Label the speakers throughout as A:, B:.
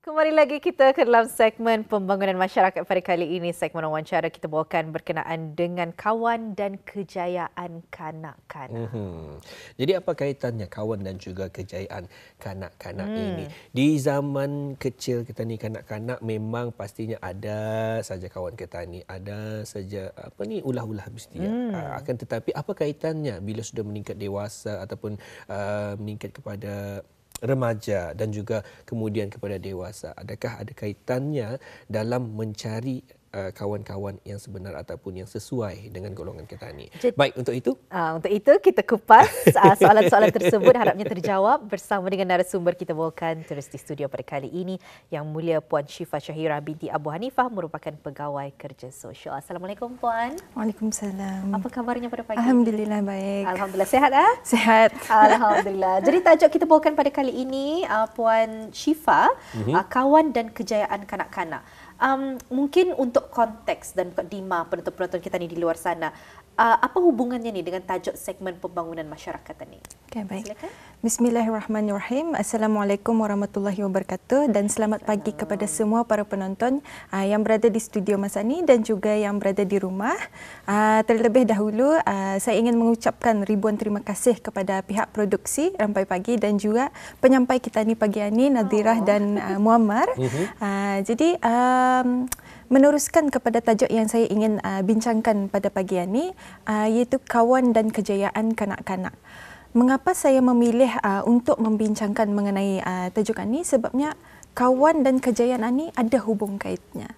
A: Kembali lagi kita ke dalam segmen pembangunan masyarakat pada kali ini. Segmen wawancara kita bawakan berkenaan dengan kawan dan kejayaan kanak-kanak.
B: Jadi apa kaitannya kawan dan juga kejayaan kanak-kanak ini? Di zaman kecil kita ni kanak-kanak memang pastinya ada saja kawan kita ni, ada saja ulah-ulah mesti ya. Akan tetapi apa kaitannya bila sudah meningkat dewasa ataupun meningkat kepada remaja dan juga kemudian kepada dewasa? Adakah ada kaitannya dalam mencari kawan-kawan yang sebenar ataupun yang sesuai dengan golongan kita ni? Baik, untuk itu
A: kita kupas soalan-soalan tersebut, harapnya terjawab bersama dengan narasumber kita bawakan terus di studio pada kali ini, Yang Mulia Puan Syifa Syahira binti Abu Hanifah, merupakan pegawai kerja sosial. Assalamualaikum Puan.
C: Waalaikumsalam.
A: Apa kabarnya pada pagi
C: Alhamdulillah
A: ini?
C: baik.
A: Alhamdulillah, sehat ah?
C: Sehat.
A: Alhamdulillah. Jadi tajuk kita bawakan pada kali ini Puan Syifa, kawan dan kejayaan kanak-kanak. Mungkin untuk konteks dan mukadimah penonton-penonton kita ni di luar sana, apa hubungannya ni dengan tajuk segmen pembangunan masyarakat ni?
C: Okay, baik.
A: Silakan.
C: Bismillahirrahmanirrahim. Assalamualaikum warahmatullahi wabarakatuh dan selamat pagi kepada semua para penonton yang berada di studio masa ini dan juga yang berada di rumah. Terlebih dahulu, saya ingin mengucapkan ribuan terima kasih kepada pihak produksi Rampai Pagi dan juga penyampai kita ni pagi ini, Nadirah dan Muammar. Jadi, meneruskan kepada tajuk yang saya ingin bincangkan pada pagi ini, iaitu kawan dan kejayaan kanak-kanak. Mengapa saya memilih untuk membincangkan mengenai tajuk ini? Sebabnya kawan dan kejayaan ini ada hubung kaitnya.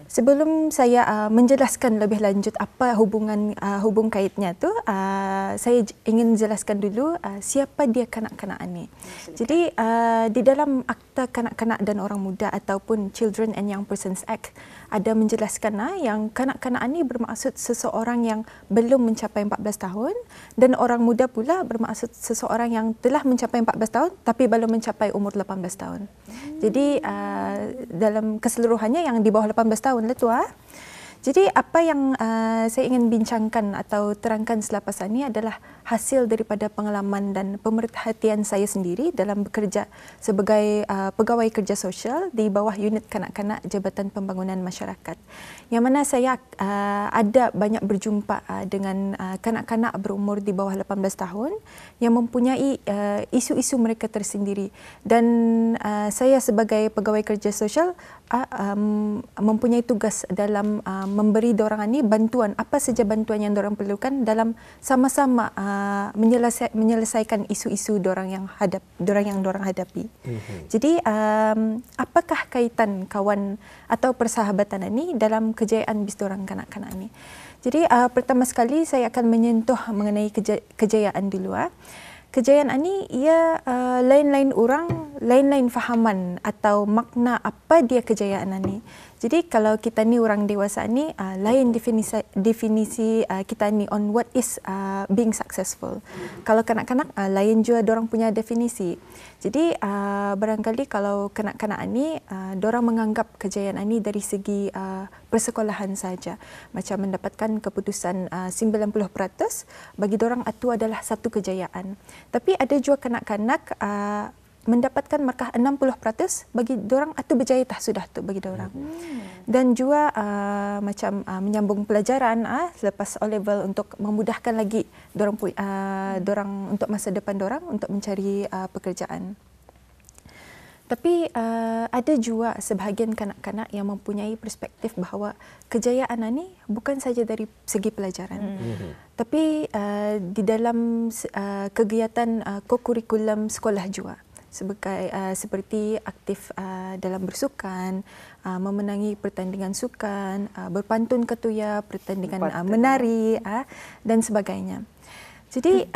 C: Sebelum saya menjelaskan lebih lanjut apa hubung kaitnya tu, saya ingin jelaskan dulu siapa dia kanak-kanak ini. Jadi di dalam Akta Kanak-kanak dan Orang Muda ataupun Children and Young Persons Act ada menjelaskan yang kanak-kanak ini bermaksud seseorang yang belum mencapai 14 tahun dan orang muda pula bermaksud seseorang yang telah mencapai 14 tahun tapi belum mencapai umur 18 tahun. Jadi dalam keseluruhannya yang di bawah 18 tahun lah tu. Jadi apa yang saya ingin bincangkan atau terangkan selepas ini adalah hasil daripada pengalaman dan pemerhatian saya sendiri dalam bekerja sebagai pegawai kerja sosial di bawah unit kanak-kanak Jabatan Pembangunan Masyarakat. Yang mana saya ada banyak berjumpa dengan kanak-kanak berumur di bawah 18 tahun yang mempunyai isu-isu mereka tersendiri. Dan saya sebagai pegawai kerja sosial mempunyai tugas dalam memberi dorang ini bantuan, apa saja bantuan yang dorang perlukan dalam sama-sama menyelesaikan isu-isu dorang yang dorang hadapi. Jadi apakah kaitan kawan atau persahabatan ini dalam kejayaan bis dorang kanak-kanak ini? Jadi pertama sekali saya akan menyentuh mengenai kejayaan dulu. Kejayaan ini ia lain-lain orang, lain-lain fahaman atau makna apa dia kejayaan ini. Jadi kalau kita ni orang dewasa ni lain definisi kita ni on what is being successful. Kalau kanak-kanak lain juga dorang punya definisi. Jadi barangkali kalau kanak-kanak ni dorang menganggap kejayaan ini dari segi persekolahan saja. Macam mendapatkan keputusan 90%, bagi dorang itu adalah satu kejayaan. Tapi ada juga kanak-kanak mendapatkan markah 60%, bagi dorang itu berjaya dah sudah tu bagi dorang. Dan juga macam menyambung pelajaran selepas O level untuk memudahkan lagi dorang untuk masa depan dorang untuk mencari pekerjaan. Tapi ada juga sebahagian kanak-kanak yang mempunyai perspektif bahawa kejayaan ini bukan saja dari segi pelajaran. Tapi di dalam kegiatan kokurikulum sekolah juga. Seperti aktif dalam bersukan, memenangi pertandingan sukan, berpantun ketuya, pertandingan menari dan sebagainya. Jadi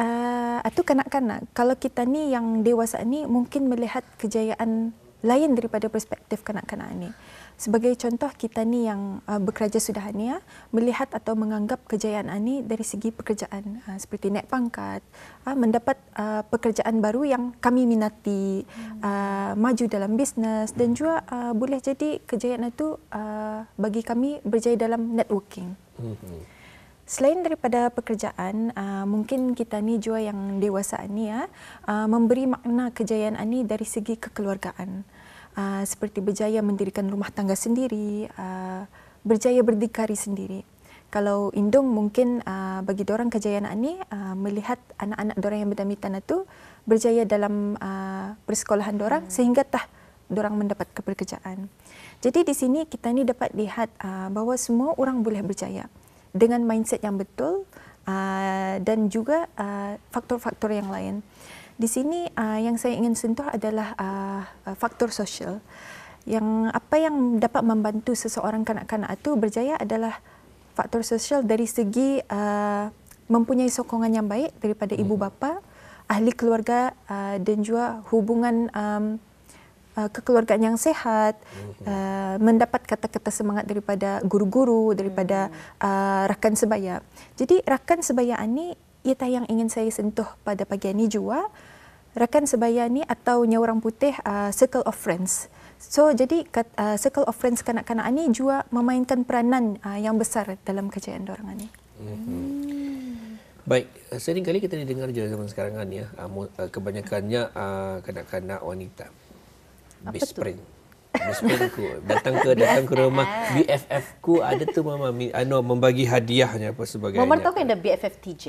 C: itu kanak-kanak. Kalau kita ni yang dewasa ni mungkin melihat kejayaan lain daripada perspektif kanak-kanak ni. Sebagai contoh, kita ni yang bekerja sudah ni melihat atau menganggap kejayaan ini dari segi pekerjaan, seperti naik pangkat, mendapat pekerjaan baru yang kami minati, maju dalam bisnes dan juga boleh jadi kejayaan itu bagi kami berjaya dalam networking. Selain daripada pekerjaan, mungkin kita ni juga yang dewasa ni memberi makna kejayaan ini dari segi kekeluargaan. seperti berjaya mendirikan rumah tangga sendiri, berjaya berdikari sendiri. Kalau Indung mungkin bagi dorang kejayaan ni melihat anak-anak dorang yang berdami tanah tu berjaya dalam persekolahan dorang sehingga dorang mendapat pekerjaan. Jadi di sini kita ni dapat lihat bahawa semua orang boleh berjaya dengan mindset yang betul dan juga faktor-faktor yang lain. Di sini yang saya ingin sentuh adalah faktor sosial. Yang apa yang dapat membantu seseorang kanak-kanak itu berjaya adalah faktor sosial dari segi mempunyai sokongan yang baik daripada ibu bapa, ahli keluarga dan juga hubungan kekeluargaan yang sehat, mendapat kata-kata semangat daripada guru-guru, daripada rakan sebaya. Jadi rakan sebaya ni ia yang ingin saya sentuh pada pagi ini juga. Rakan sebaya ni atau orang putih circle of friends. So jadi circle of friends kanak-kanak ni juga memainkan peranan yang besar dalam kejayaan dorang ni.
B: Baik, sering kali kita dengar je zaman sekarang ni kebanyakannya kanak-kanak wanita. Best friend. Best friend ku datang ke rumah BFF ku ada tu mama membagi hadiahnya apa sebagainya.
A: Mama tahu kan ada BFF TJ?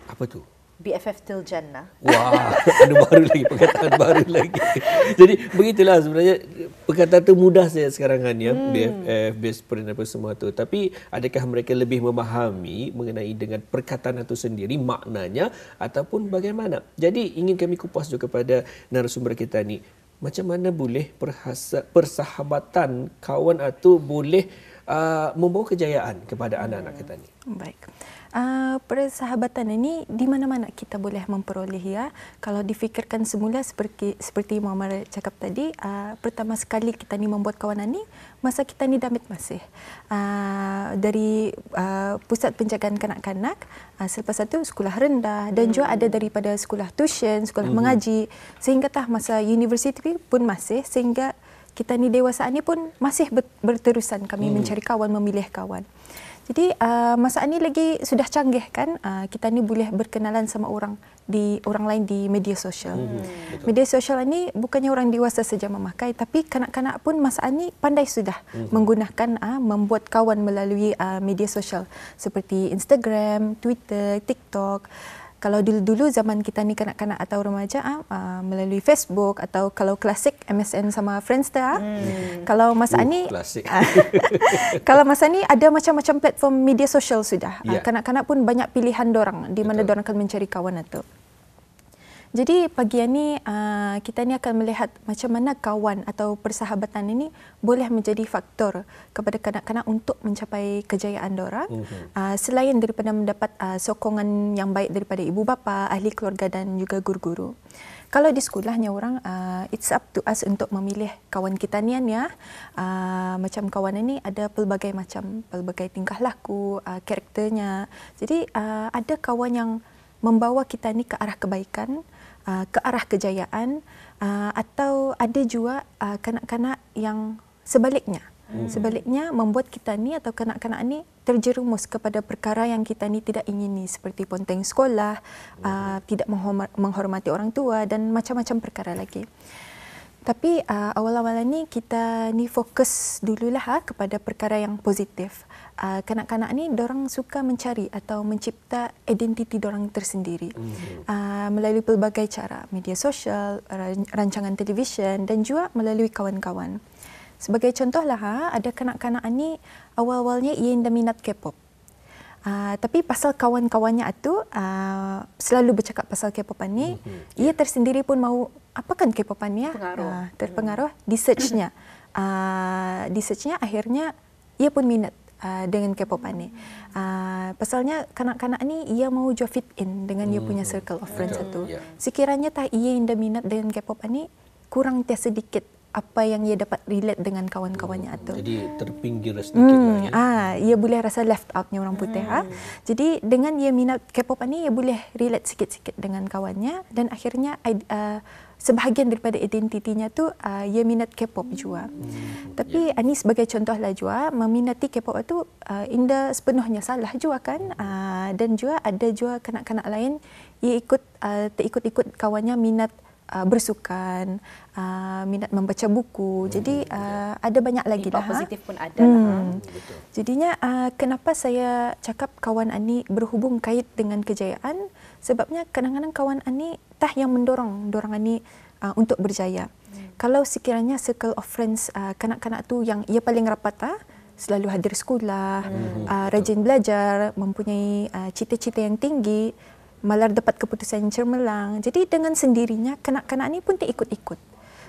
B: Apa tu?
A: BFF Till Jannah.
B: Wah, ada baru lagi, perkataan baru lagi. Jadi begitulah sebenarnya perkataan tu mudah saya sekarang kan ya, BFF, best friend apa semua tu. Tapi adakah mereka lebih memahami mengenai dengan perkataan itu sendiri maknanya ataupun bagaimana? Jadi ingin kami kupas juga kepada narasumber kita ni, macam mana boleh persahabatan kawan itu boleh membawa kejayaan kepada anak-anak kita ni?
C: Baik. Persahabatan ini di mana-mana kita boleh memperoleh ya. Kalau difikirkan semula seperti Muhammad cakap tadi, pertama sekali kita ni membuat kawanan ni masa kita ni damit masih dari pusat penjagaan kanak-kanak, selepas itu sekolah rendah dan juga ada daripada sekolah tuition, sekolah mengaji sehingga masa universiti pun masih, sehingga kita ni dewasa ni pun masih berterusan kami mencari kawan, memilih kawan. Jadi masa ini lagi sudah canggih kan, kita ni boleh berkenalan sama orang lain di media sosial. Media sosial ini bukannya orang dewasa saja memakai, tapi kanak-kanak pun masa ini pandai sudah menggunakan membuat kawan melalui media sosial seperti Instagram, Twitter, TikTok. Kalau dulu zaman kita ni kanak-kanak atau remaja melalui Facebook atau kalau klasik MSN sama Friendster. Kalau masa ni kalau masa ni ada macam-macam platform media sosial sudah. Kanak-kanak pun banyak pilihan dorang di mana dorang akan mencari kawan itu. Jadi pagi ini kita ni akan melihat macam mana kawan atau persahabatan ini boleh menjadi faktor kepada kanak-kanak untuk mencapai kejayaan dorang. Selain daripada mendapat sokongan yang baik daripada ibu bapa, ahli keluarga dan juga guru-guru. Kalau di sekolahnya orang, it's up to us untuk memilih kawan kita ni ya. Macam kawan ini ada pelbagai macam, pelbagai tingkah laku, karakternya. Jadi ada kawan yang membawa kita ni ke arah kebaikan, ke arah kejayaan, atau ada juga kanak-kanak yang sebaliknya. Sebaliknya membuat kita ni atau kanak-kanak ni terjerumus kepada perkara yang kita ni tidak ingini seperti ponteng sekolah, tidak menghormati orang tua dan macam-macam perkara lagi. Tapi awal-awal ni kita ni fokus dululah kepada perkara yang positif. Kanak-kanak ni dorang suka mencari atau mencipta identiti dorang tersendiri melalui pelbagai cara, media sosial, rancangan televisyen dan juga melalui kawan-kawan. Sebagai contohlah, ada kanak-kanak ni awal-awalnya ia indah minat K-pop. Tapi pasal kawan-kawannya itu selalu bercakap pasal K-pop ni, ia tersendiri pun mau apakan K-pop ni ya? Terpengaruh di search-nya. Di search-nya akhirnya ia pun minat dengan K-pop ni. Pasalnya kanak-kanak ni ia mau juga fit in dengan ia punya circle of friends itu. Sekiranya ia indah minat dengan K-pop ni, kurang sedikit apa yang ia dapat relate dengan kawan-kawannya itu.
B: Jadi terpinggir sedikit lah ya.
C: Ia boleh rasa left outnya orang putih. Jadi dengan ia minat K-pop ni, ia boleh relate sikit-sikit dengan kawannya dan akhirnya sebahagian daripada identitinya tu ia minat K-pop juga. Tapi ini sebagai contoh lah juga, meminati K-pop itu indah sepenuhnya salah juga kan. Dan juga ada juga kanak-kanak lain ia terikut-ikut kawannya minat bersukan, minat membaca buku. Jadi ada banyak lagi
A: Impak
C: lah.
A: positif pun ada lah.
C: Jadinya kenapa saya cakap kawan Ani berhubung kait dengan kejayaan, sebabnya kadang-kadang kawan Ani tah yang mendorong Ani untuk berjaya. Kalau sekiranya circle of friends kanak-kanak tu yang ia paling rapat selalu hadir sekolah, rajin belajar, mempunyai cita-cita yang tinggi, malah dapat keputusan yang cemerlang. Jadi dengan sendirinya kanak-kanak ni pun ikut-ikut.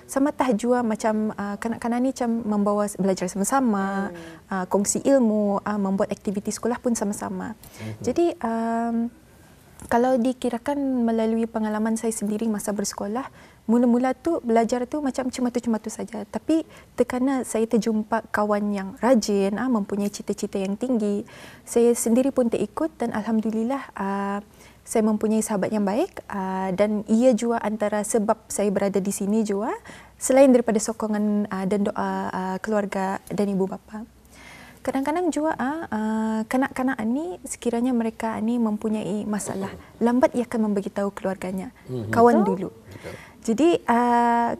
C: Sama tah jua macam kanak-kanak ni macam membawa belajar sama-sama, kongsi ilmu, membuat aktiviti sekolah pun sama-sama. Jadi kalau dikirakan melalui pengalaman saya sendiri masa bersekolah, mula-mula tu belajar tu macam cematu-cematu saja. Tapi tekana saya terjumpa kawan yang rajin, mempunyai cita-cita yang tinggi, saya sendiri pun terikut dan alhamdulillah saya mempunyai sahabat yang baik dan ia juga antara sebab saya berada di sini juga selain daripada sokongan dan doa keluarga dan ibu bapa. Kadang-kadang juga kanak-kanak ni sekiranya mereka ni mempunyai masalah, lambat ia akan memberitahu keluarganya. Kawan dulu. Jadi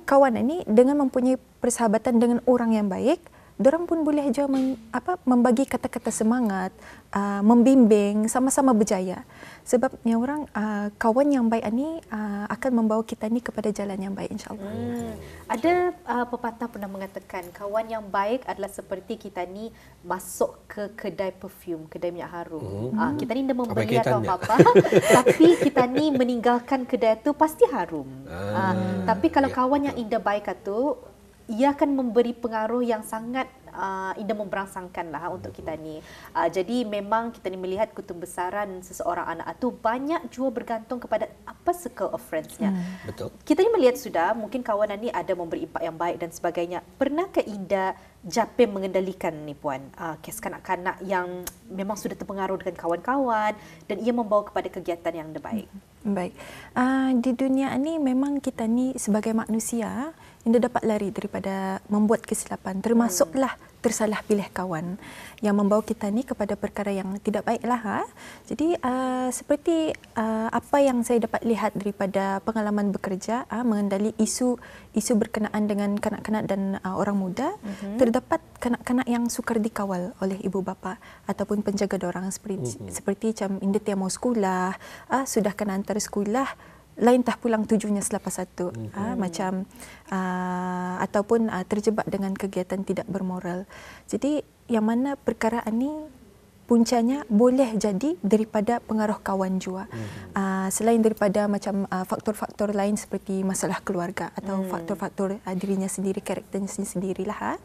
C: kawan ni dengan mempunyai persahabatan dengan orang yang baik, dorang pun boleh juga membagi kata-kata semangat, membimbing, sama-sama berjaya. Sebabnya orang kawan yang baik ni akan membawa kita ni kepada jalan yang baik, insya-Allah.
A: Ada pepatah pernah mengatakan kawan yang baik adalah seperti kita ni masuk ke kedai perfume, kedai minyak harum. Kita ni dah membeli atau apa-apa, tapi kita ni meninggalkan kedai tu pasti harum. Tapi kalau kawan yang indah baik tu, ia akan memberi pengaruh yang sangat indah memberangsangkan lah untuk kita ni. Jadi memang kita ni melihat ketumbesaran seseorang anak itu banyak juga bergantung kepada apa circle of friends-nya.
B: Betul.
A: Kita ni melihat sudah mungkin kawanan ni ada memberi impak yang baik dan sebagainya. Pernahkah Indah Japim mengendalikan ni Puan kes kanak-kanak yang memang sudah terpengaruh dengan kawan-kawan dan ia membawa kepada kegiatan yang baik?
C: Baik. Di dunia ni memang kita ni sebagai manusia Indah dapat lari daripada membuat kesilapan, termasuklah tersalah pilih kawan yang membawa kita ni kepada perkara yang tidak baiklah. Jadi seperti apa yang saya dapat lihat daripada pengalaman bekerja mengendali isu berkenaan dengan kanak-kanak dan orang muda, terdapat kanak-kanak yang sukar dikawal oleh ibu bapa ataupun penjaga dorang seperti macam Indah tiada mau sekolah, sudah kena hantar sekolah, lain tah pulang tujuannya selepas satu, macam ataupun terjebak dengan kegiatan tidak bermoral. Jadi yang mana perkara ini puncanya boleh jadi daripada pengaruh kawan juga. Selain daripada macam faktor-faktor lain seperti masalah keluarga atau faktor-faktor dirinya sendiri, karakternya sendirilah.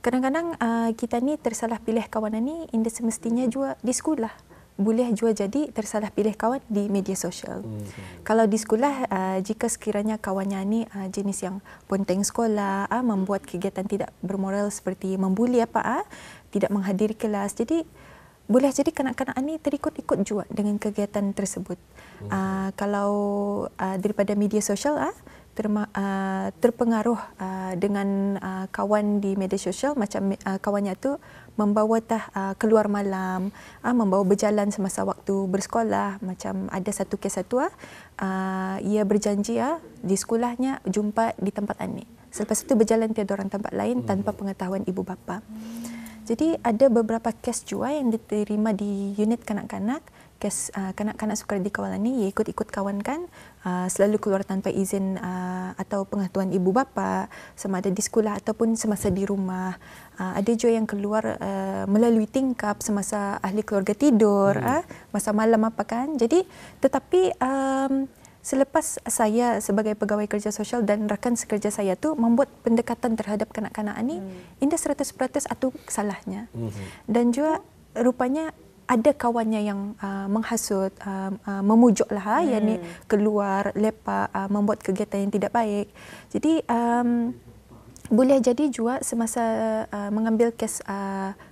C: Kadang-kadang kita ni tersalah pilih kawan ni Indah semestinya juga di sekolah. Boleh juga jadi tersalah pilih kawan di media sosial. Kalau di sekolah, jika sekiranya kawannya ni jenis yang ponteng sekolah, membuat kegiatan tidak bermoral seperti membuli tidak menghadiri kelas, jadi boleh jadi kanak-kanak ni terikut-ikut juga dengan kegiatan tersebut. Kalau daripada media sosial, terpengaruh dengan kawan di media sosial, macam kawannya tu membawa keluar malam, membawa berjalan semasa waktu bersekolah. Macam ada satu kes ia berjanji di sekolahnya jumpa di tempat ni. Selepas itu berjalan tiada orang tempat lain tanpa pengetahuan ibu bapa. Jadi ada beberapa kes juga yang diterima di unit kanak-kanak. Kes kanak-kanak sukar dikawal ni, ia ikut-ikut kawan kan, selalu keluar tanpa izin atau pengetahuan ibu bapa, sama ada di sekolah ataupun semasa di rumah. Ada juga yang keluar melalui tingkap semasa ahli keluarga tidur, masa malam apa kan. Jadi tetapi selepas saya sebagai pegawai kerja sosial dan rakan sekerja saya tu membuat pendekatan terhadap kanak-kanak ni, Indah 100% atu salahnya. Dan juga rupanya ada kawannya yang menghasut, memujuklah, yakni keluar, lepak, membuat kegiatan yang tidak baik. Jadi boleh jadi juga semasa mengambil kes,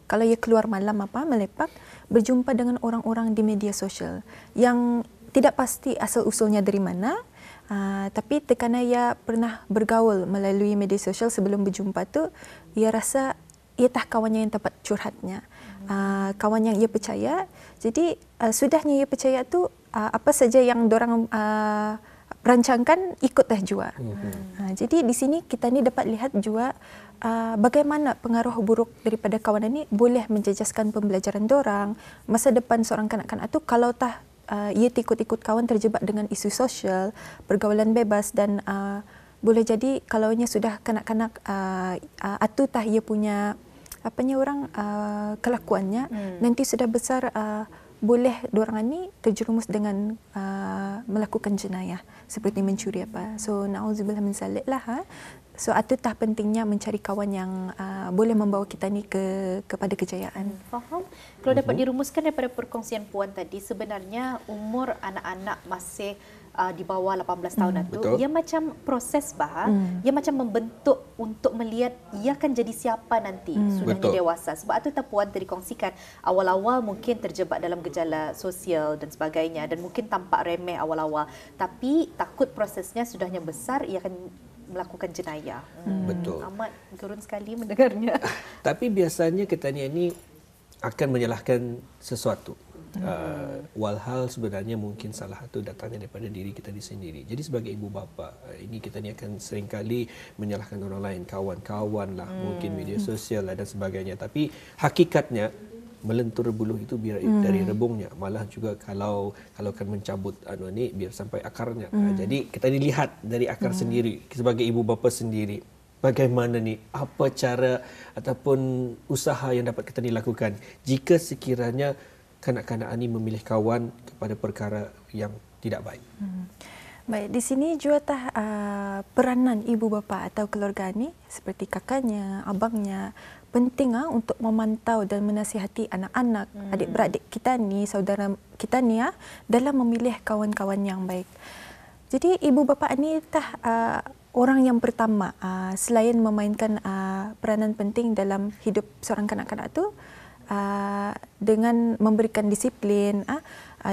C: kalau ia keluar malam melepak, berjumpa dengan orang-orang di media sosial yang tidak pasti asal-usulnya dari mana, tapi tekana ia pernah bergaul melalui media sosial sebelum berjumpa tu, ia rasa ia tah kawannya yang tepat curhatnya. Kawan yang ia percaya. Jadi sudahnya ia percaya tu apa saja yang dorang rancangkan ikutlah jua. Jadi di sini kita ni dapat lihat jua bagaimana pengaruh buruk daripada kawanan ini boleh menjejaskan pembelajaran dorang, masa depan seorang kanak-kanak tu kalau tah ia ikut-ikut kawan terjebak dengan isu sosial, pergaulan bebas dan boleh jadi kalaunya sudah kanak-kanak atu tah ia punya kelakuannya nanti sudah besar boleh diorang ni terjerumus dengan melakukan jenayah seperti mencuri apa. So na'udzubillah min zalik lah. So itu tah pentingnya mencari kawan yang boleh membawa kita ni kepada kejayaan.
A: Faham? Kalau dapat dirumuskan daripada perkongsian Puan tadi, sebenarnya umur anak-anak masih di bawah 18 tahun itu, ia macam proses ia macam membentuk untuk melihat ia akan jadi siapa nanti sudahnya dewasa. Sebab itu Puan tadi kongsikan awal-awal mungkin terjebak dalam gejala sosial dan sebagainya dan mungkin tampak remeh awal-awal, tapi takut prosesnya sudahnya besar ia akan melakukan jenayah.
B: Betul.
A: Amat gerun sekali mendengarnya.
B: Tapi biasanya kita ni akan menyalahkan sesuatu. Walhal sebenarnya mungkin salah satu datangnya daripada diri kita sendiri. Jadi sebagai ibu bapa, ini kita ni akan seringkali menyalahkan orang lain, kawan-kawan lah, mungkin media sosial lah dan sebagainya. Tapi hakikatnya melentur buluh itu biar dari rebungnya, malah juga kalau akan mencabut ni biar sampai akarnya. Jadi kita dilihat dari akar sendiri sebagai ibu bapa sendiri. Bagaimana ni, apa cara ataupun usaha yang dapat kita dilakukan jika sekiranya kanak-kanak ini memilih kawan kepada perkara yang tidak baik.
C: Baik, di sini juga peranan ibu bapa atau keluarga ni seperti kakaknya, abangnya penting untuk memantau dan menasihati anak-anak, adik-beradik kita ni, saudara kita ni dalam memilih kawan-kawan yang baik. Jadi ibu bapa ni orang yang pertama selain memainkan peranan penting dalam hidup seorang kanak-kanak tu dengan memberikan disiplin,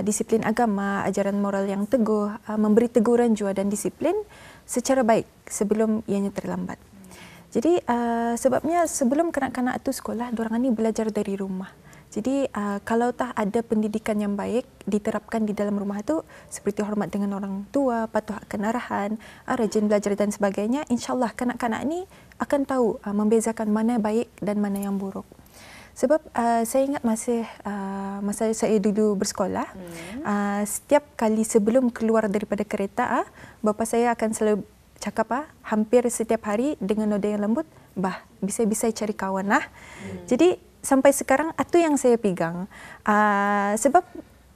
C: disiplin agama, ajaran moral yang teguh, memberi teguran juga dan disiplin secara baik sebelum ianya terlambat. Jadi sebabnya sebelum kanak-kanak itu sekolah, diorang ni belajar dari rumah. Jadi kalau ada pendidikan yang baik diterapkan di dalam rumah itu seperti hormat dengan orang tua, patuh akan arahan, rajin belajar dan sebagainya, insyaAllah kanak-kanak ni akan tahu membezakan mana baik dan mana yang buruk. Sebab saya ingat masa saya dulu bersekolah, setiap kali sebelum keluar daripada kereta, bapa saya akan selalu cakap hampir setiap hari dengan nada yang lembut, bisa-bisa cari kawan lah. Jadi sampai sekarang itu yang saya pegang. Sebab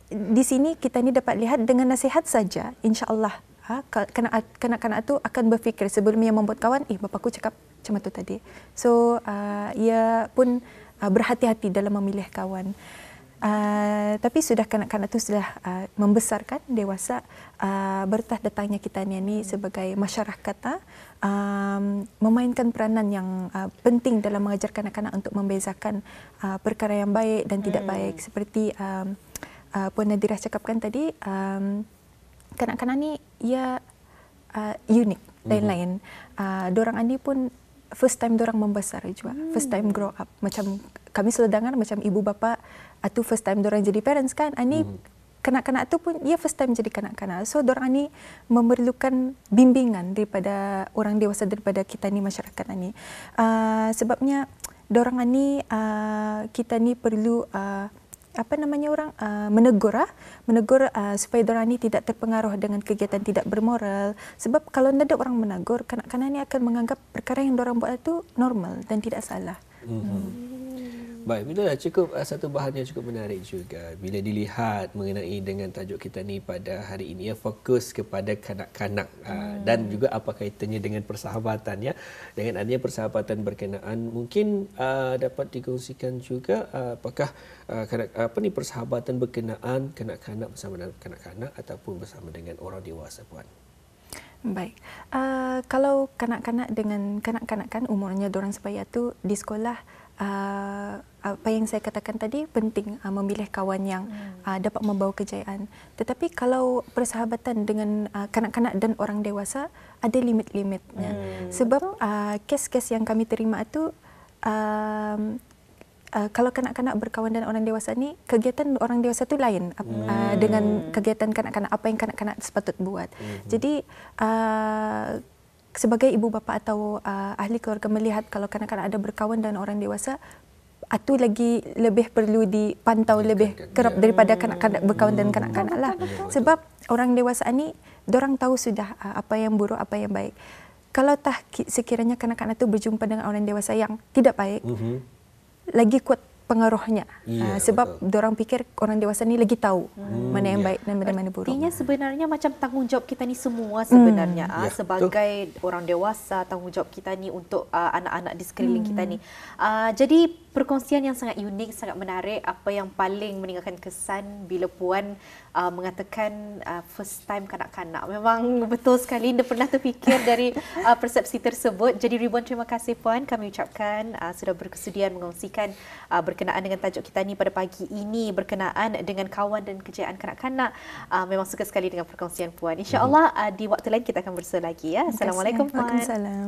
C: di sini kita ni dapat lihat dengan nasihat saja, insya-Allah kanak-kanak itu akan berfikir sebelum ia membuat kawan, bapakku cakap macam tu tadi. So ia pun berhati-hati dalam memilih kawan. Tapi sudah kanak-kanak itu sudah membesarkan, dewasa, bertah datangnya kita ni sebagai masyarakat memainkan peranan yang penting dalam mengajar kanak-kanak untuk membezakan perkara yang baik dan tidak baik. Seperti Puan Nadirah cakapkan tadi, kanak-kanak ni ia unik, lain-lain. Dorang ni pun first time dorang membesar juga, first time grow up. Macam kami sudah dengar macam ibu bapa itu first time dorang jadi parents kan. Ini kanak-kanak tu pun ia first time jadi kanak-kanak. So dorang ni memerlukan bimbingan daripada orang dewasa, daripada kita ni masyarakat ni. Sebabnya dorang ni kita ni perlu menegur supaya dorang ni tidak terpengaruh dengan kegiatan tidak bermoral. Sebab kalau tidak ada orang menegur, kanak-kanak ni akan menganggap perkara yang dorang buat itu normal dan tidak salah.
B: Baik, itulah cukup satu bahan yang cukup menarik juga bila dilihat mengenai dengan tajuk kita ni pada hari ini, fokus kepada kanak-kanak dan juga apa kaitannya dengan persahabatan ya. Dengan adanya persahabatan berkenaan, mungkin dapat dikongsikan juga apakah persahabatan berkenaan kanak-kanak bersama dengan kanak-kanak ataupun bersama dengan orang dewasa, Puan.
C: Baik, kalau kanak-kanak dengan kanak-kanak kan umurnya dorang sebaya tu di sekolah, apa yang saya katakan tadi penting memilih kawan yang dapat membawa kejayaan. Tetapi kalau persahabatan dengan kanak-kanak dan orang dewasa ada limit-limitnya. Sebab kes-kes yang kami terima itu kalau kanak-kanak berkawan dengan orang dewasa ni, kegiatan orang dewasa tu lain dengan kegiatan kanak-kanak, apa yang kanak-kanak sepatut buat. Jadi sebagai ibu bapa atau ahli keluarga melihat kalau kanak-kanak ada berkawan dengan orang dewasa, itu lagi lebih perlu dipantau lebih kerap daripada kanak-kanak berkawan dengan kanak-kanak lah. Sebab orang dewasa ni, dorang tahu sudah apa yang buruk, apa yang baik. Kalau sekiranya kanak-kanak itu berjumpa dengan orang dewasa yang tidak baik, lagi kuat pengaruhnya. Sebab dorang pikir orang dewasa ni lagi tahu mana yang baik dan mana buruk.
A: Artinya sebenarnya macam tanggungjawab kita ni semua sebenarnya sebagai orang dewasa, tanggungjawab kita ni untuk anak-anak di sekeliling kita ni. Jadi perkongsian yang sangat unik, sangat menarik. Apa yang paling meninggalkan kesan bila Puan mengatakan first time kanak-kanak. Memang betul sekali, dia pernah terfikir dari persepsi tersebut. Jadi ribuan terima kasih Puan kami ucapkan sudah berkesudian mengongsikan berkenaan dengan tajuk kita ni pada pagi ini, berkenaan dengan kawan dan kejayaan kanak-kanak. Memang suka sekali dengan perkongsian Puan. InsyaAllah di waktu lain kita akan bersua lagi ya. Assalamualaikum Puan.
C: Waalaikumsalam.